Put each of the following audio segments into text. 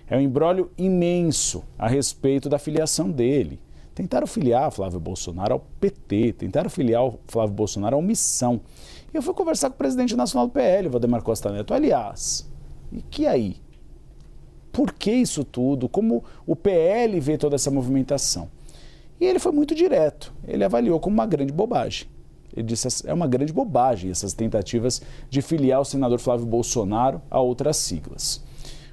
É um imbróglio imenso a respeito da filiação dele. Tentaram filiar Flávio Bolsonaro ao PT, tentaram filiar o Flávio Bolsonaro à Missão. E eu fui conversar com o presidente nacional do PL, Valdemar Costa Neto. Aliás, e que aí? Por que isso tudo? Como o PL vê toda essa movimentação? E ele foi muito direto. Ele avaliou como uma grande bobagem. Ele disse, é uma grande bobagem essas tentativas de filiar o senador Flávio Bolsonaro a outras siglas.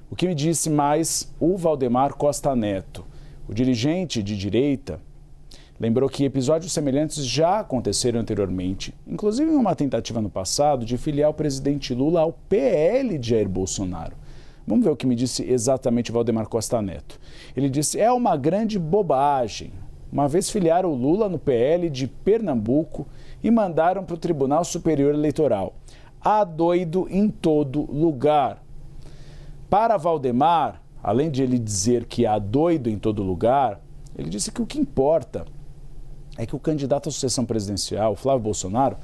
O que me disse mais o Valdemar Costa Neto, o dirigente de direita, lembrou que episódios semelhantes já aconteceram anteriormente, inclusive em uma tentativa no passado de filiar o presidente Lula ao PL de Jair Bolsonaro. Vamos ver o que me disse exatamente o Valdemar Costa Neto. Ele disse, é uma grande bobagem. Uma vez filiaram o Lula no PL de Pernambuco e mandaram para o Tribunal Superior Eleitoral. Há doido em todo lugar. Para Valdemar, além de ele dizer que há doido em todo lugar, ele disse que o que importa é que o candidato à sucessão presidencial, Flávio Bolsonaro,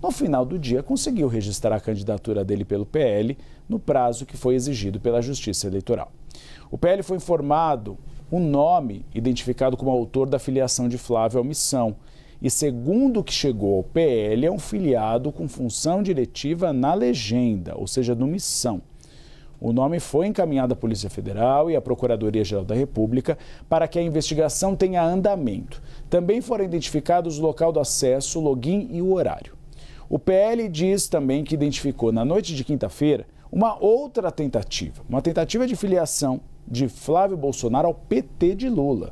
no final do dia conseguiu registrar a candidatura dele pelo PL no prazo que foi exigido pela Justiça Eleitoral. O PL foi informado o nome identificado como autor da filiação de Flávio à Missão e, segundo o que chegou ao PL, é um filiado com função diretiva na legenda, ou seja, no Missão. O nome foi encaminhado à Polícia Federal e à Procuradoria-Geral da República para que a investigação tenha andamento. Também foram identificados o local do acesso, o login e o horário. O PL diz também que identificou na noite de quinta-feira uma outra tentativa, uma tentativa de filiação de Flávio Bolsonaro ao PT de Lula.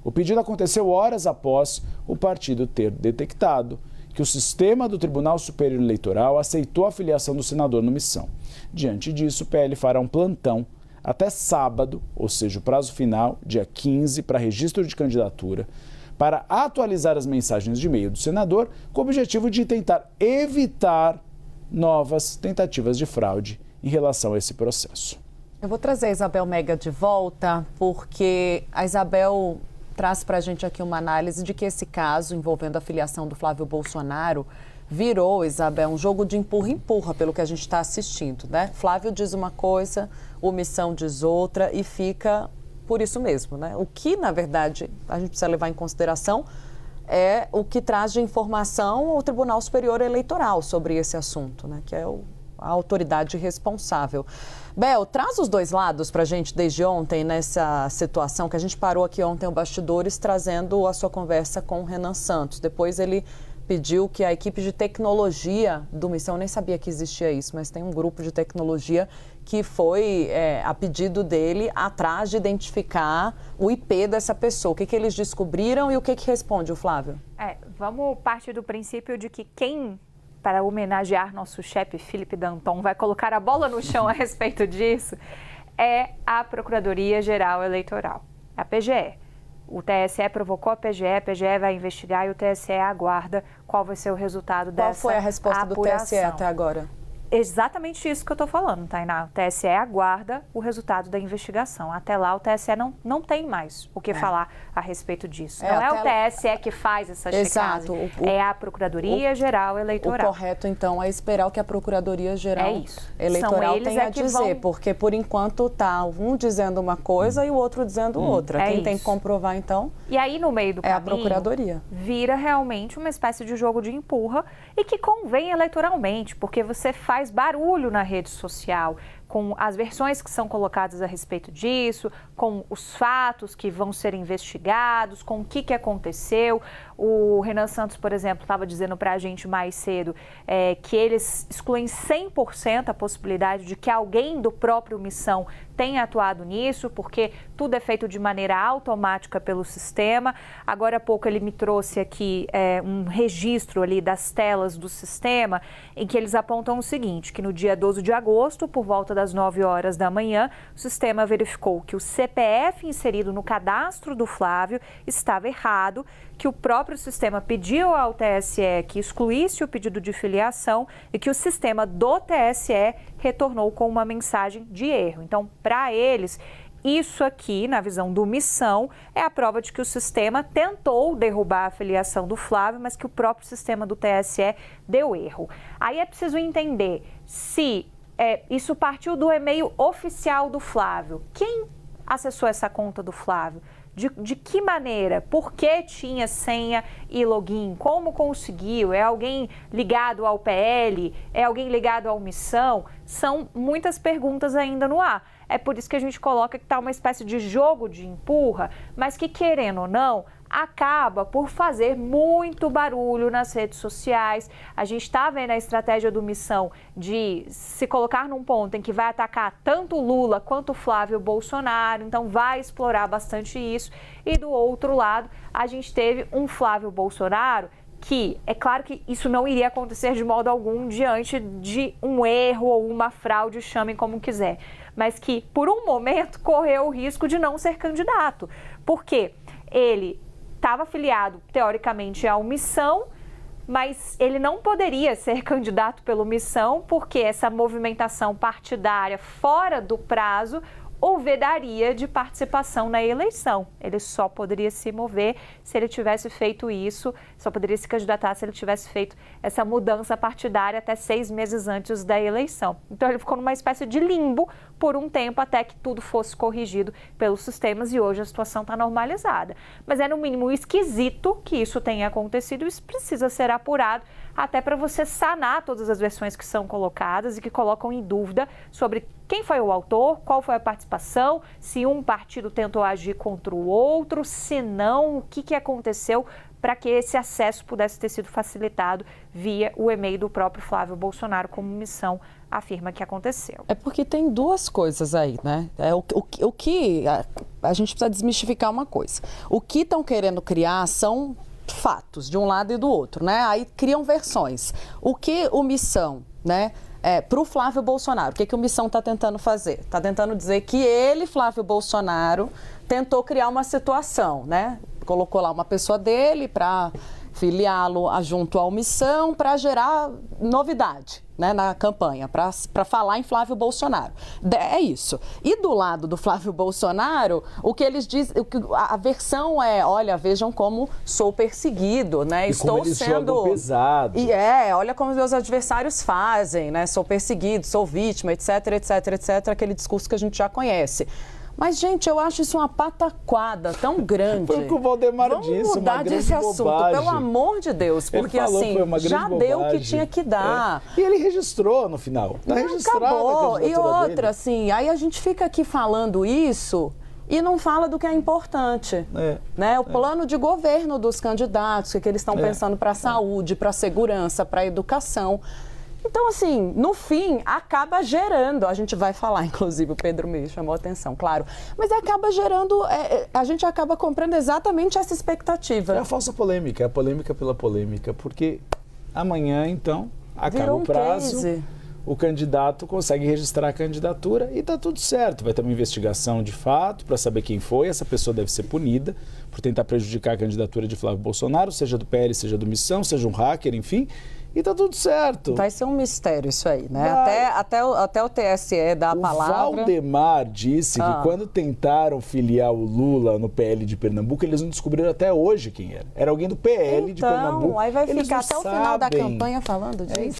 O pedido aconteceu horas após o partido ter detectado que o sistema do Tribunal Superior Eleitoral aceitou a filiação do senador no Missão. Diante disso, o PL fará um plantão até sábado, ou seja, o prazo final, dia 15, para registro de candidatura, para atualizar as mensagens de e-mail do senador, com o objetivo de tentar evitar novas tentativas de fraude em relação a esse processo. Eu vou trazer a Isabel Mega de volta, porque a Isabel traz para a gente aqui uma análise de que esse caso envolvendo a filiação do Flávio Bolsonaro virou, Isabel, um jogo de empurra-empurra, pelo que a gente está assistindo, né? Flávio diz uma coisa, o Missão diz outra e fica por isso mesmo, né? O que, na verdade, a gente precisa levar em consideração é o que traz de informação o Tribunal Superior Eleitoral sobre esse assunto, né? Que é a autoridade responsável. Bel, traz os dois lados para a gente desde ontem nessa situação, que a gente parou aqui ontem o Bastidores trazendo a sua conversa com o Renan Santos. Depois ele pediu que a equipe de tecnologia do Missão, eu nem sabia que existia isso, mas tem um grupo de tecnologia que foi, a pedido dele, atrás de identificar o IP dessa pessoa. O que eles descobriram e o que responde o Flávio? Vamos partir do princípio de que quem, para homenagear nosso chefe Felipe Danton, vai colocar a bola no chão a respeito disso, é a Procuradoria-Geral Eleitoral, a PGE. O TSE provocou a PGE vai investigar e o TSE aguarda qual vai ser o resultado dessa apuração. Qual foi a resposta do TSE até agora? Exatamente isso que eu estou falando, Tainá. O TSE aguarda o resultado da investigação. Até lá, o TSE não tem mais o que falar a respeito disso. Não é o TSE que faz essa checagem. É a Procuradoria-Geral Eleitoral. O correto, então, é esperar o que a Procuradoria-Geral Eleitoral tem a dizer. Porque, por enquanto, está um dizendo uma coisa e o outro dizendo outra. Quem tem que comprovar, então, e aí, no meio do caminho, a Procuradoria. Vira realmente uma espécie de jogo de empurra e que convém eleitoralmente, porque você faz barulho na rede social, com as versões que são colocadas a respeito disso, com os fatos que vão ser investigados, com o que aconteceu. O Renan Santos, por exemplo, estava dizendo para a gente mais cedo que eles excluem 100% a possibilidade de que alguém do próprio Missão tenha atuado nisso, porque tudo é feito de maneira automática pelo sistema. Agora há pouco ele me trouxe aqui um registro ali das telas do sistema, em que eles apontam o seguinte, que no dia 12 de agosto, por volta das 9 horas da manhã, o sistema verificou que o CPF inserido no cadastro do Flávio estava errado, que o próprio sistema pediu ao TSE que excluísse o pedido de filiação e que o sistema do TSE retornou com uma mensagem de erro. Então, para eles, isso aqui, na visão do Missão, é a prova de que o sistema tentou derrubar a filiação do Flávio, mas que o próprio sistema do TSE deu erro. Aí é preciso entender se isso partiu do e-mail oficial do Flávio. Quem acessou essa conta do Flávio? De que maneira? Por que tinha senha e login? Como conseguiu? É alguém ligado ao PL? É alguém ligado à omissão? São muitas perguntas ainda no ar. É por isso que a gente coloca que está uma espécie de jogo de empurra, mas que, querendo ou não, acaba por fazer muito barulho nas redes sociais. A gente está vendo a estratégia do Missão de se colocar num ponto em que vai atacar tanto o Lula quanto o Flávio Bolsonaro, então vai explorar bastante isso. E do outro lado, a gente teve um Flávio Bolsonaro que, é claro que isso não iria acontecer de modo algum diante de um erro ou uma fraude, chamem como quiser, mas que, por um momento, correu o risco de não ser candidato. Por quê? Ele estava afiliado, teoricamente, à Missão, mas ele não poderia ser candidato pela Missão porque essa movimentação partidária fora do prazo o vedaria de participação na eleição. Ele só poderia se mover se ele tivesse feito isso, só poderia se candidatar se ele tivesse feito essa mudança partidária até 6 meses antes da eleição. Então ele ficou numa espécie de limbo por um tempo até que tudo fosse corrigido pelos sistemas e hoje a situação está normalizada. Mas é no mínimo esquisito que isso tenha acontecido, isso precisa ser apurado até para você sanar todas as versões que são colocadas e que colocam em dúvida sobre quem foi o autor, qual foi a participação, se um partido tentou agir contra o outro, se não, o que aconteceu para que esse acesso pudesse ter sido facilitado via o e-mail do próprio Flávio Bolsonaro, como Missão afirma que aconteceu. É porque tem duas coisas aí, né? O que a gente precisa desmistificar uma coisa. O que estão querendo criar são fatos de um lado e do outro, né? Aí criam versões. O que o Missão, né? Para o Flávio Bolsonaro, o que o Missão está tentando fazer? Está tentando dizer que ele, Flávio Bolsonaro, tentou criar uma situação, né? Colocou lá uma pessoa dele para filiá-lo junto à Missão para gerar novidade, né, na campanha, para falar em Flávio Bolsonaro. É isso. E do lado do Flávio Bolsonaro, o que eles dizem, a versão é, olha, vejam como sou perseguido, né? E estou como eles sendo jogam pesado. E olha como meus adversários fazem, né? Sou perseguido, sou vítima, etc, etc, etc, aquele discurso que a gente já conhece. Mas, gente, eu acho isso uma pataquada tão grande. Foi o que o Valdemar disse, Vamos mudar desse assunto, pelo amor de Deus. Porque, assim, já deu o que tinha que dar. E ele registrou no final. Está registrado. Acabou. E outra, assim, aí a gente fica aqui falando isso e não fala do que é importante. Né? O plano de governo dos candidatos, o que eles estão pensando para a saúde, para a segurança, para a educação. Então, assim, no fim, acaba gerando, a gente vai falar, inclusive, o Pedro me chamou a atenção, claro, mas acaba gerando, a gente acaba comprando exatamente essa expectativa. É a falsa polêmica, é a polêmica pela polêmica, porque amanhã, então, acaba o prazo, case. O candidato consegue registrar a candidatura e está tudo certo. Vai ter uma investigação de fato para saber quem foi, essa pessoa deve ser punida por tentar prejudicar a candidatura de Flávio Bolsonaro, seja do PL, seja do Missão, seja um hacker, enfim. E tá tudo certo. Vai ser um mistério isso aí, né? Até o TSE dar a palavra. O Valdemar disse que quando tentaram filiar o Lula no PL de Pernambuco, eles não descobriram até hoje quem era. Era alguém do PL de Pernambuco. Aí vai eles ficar até o final da campanha falando disso.